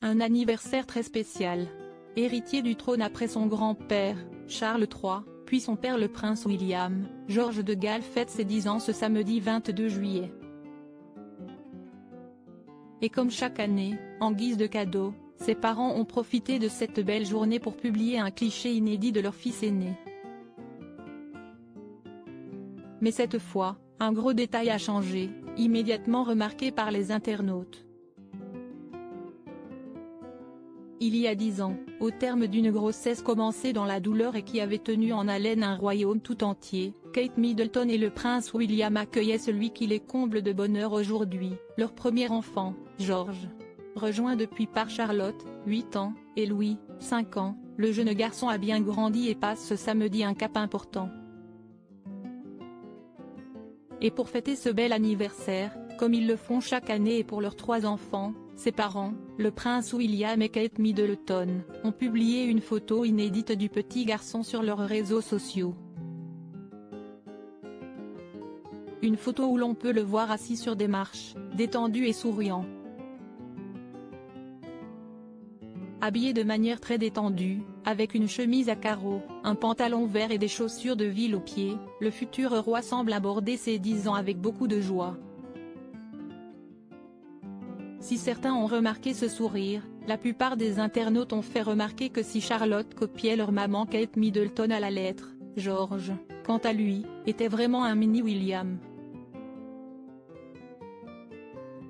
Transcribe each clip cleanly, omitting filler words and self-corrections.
Un anniversaire très spécial. Héritier du trône après son grand-père, Charles III, puis son père le prince William, Georges de Galles fête ses 10 ans ce samedi 22 juillet. Et comme chaque année, en guise de cadeau, ses parents ont profité de cette belle journée pour publier un cliché inédit de leur fils aîné. Mais cette fois, un gros détail a changé, immédiatement remarqué par les internautes. Il y a 10 ans, au terme d'une grossesse commencée dans la douleur et qui avait tenu en haleine un royaume tout entier, Kate Middleton et le prince William accueillaient celui qui les comble de bonheur aujourd'hui, leur premier enfant, George. Rejoint depuis par Charlotte, 8 ans, et Louis, 5 ans, le jeune garçon a bien grandi et passe ce samedi un cap important. Et pour fêter ce bel anniversaire, comme ils le font chaque année et pour leurs 3 enfants, ses parents, le prince William et Kate Middleton, ont publié une photo inédite du petit garçon sur leurs réseaux sociaux. Une photo où l'on peut le voir assis sur des marches, détendu et souriant. Habillé de manière très détendue, avec une chemise à carreaux, un pantalon vert et des chaussures de ville aux pieds, le futur roi semble aborder ses 10 ans avec beaucoup de joie. Si certains ont remarqué ce sourire, la plupart des internautes ont fait remarquer que si Charlotte copiait leur maman Kate Middleton à la lettre, George, quant à lui, était vraiment un mini William.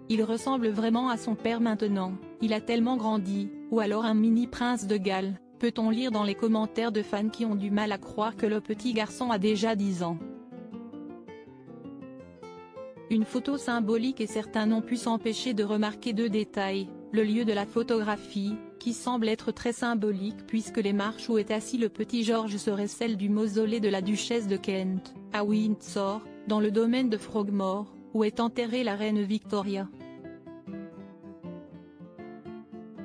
Il ressemble vraiment à son père maintenant, il a tellement grandi, ou alors un mini prince de Galles, peut-on lire dans les commentaires de fans qui ont du mal à croire que le petit garçon a déjà 10 ans. Une photo symbolique et certains n'ont pu s'empêcher de remarquer 2 détails, le lieu de la photographie, qui semble être très symbolique puisque les marches où est assis le petit George seraient celles du mausolée de la duchesse de Kent, à Windsor, dans le domaine de Frogmore, où est enterrée la reine Victoria.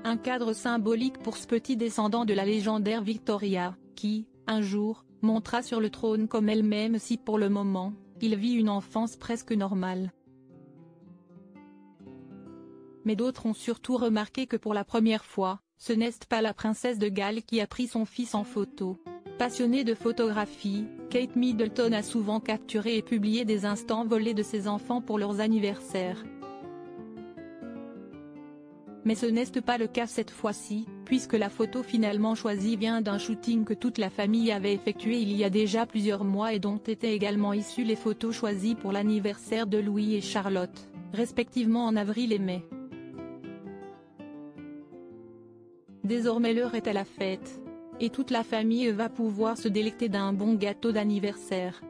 Un cadre symbolique pour ce petit descendant de la légendaire Victoria, qui, un jour, montera sur le trône comme elle-même si pour le moment, il vit une enfance presque normale. Mais d'autres ont surtout remarqué que pour la première fois, ce n'est pas la princesse de Galles qui a pris son fils en photo. Passionnée de photographie, Kate Middleton a souvent capturé et publié des instants volés de ses enfants pour leurs anniversaires. Mais ce n'est pas le cas cette fois-ci, puisque la photo finalement choisie vient d'un shooting que toute la famille avait effectué il y a déjà plusieurs mois et dont étaient également issues les photos choisies pour l'anniversaire de Louis et Charlotte, respectivement en avril et mai. Désormais l'heure est à la fête. Et toute la famille va pouvoir se délecter d'un bon gâteau d'anniversaire.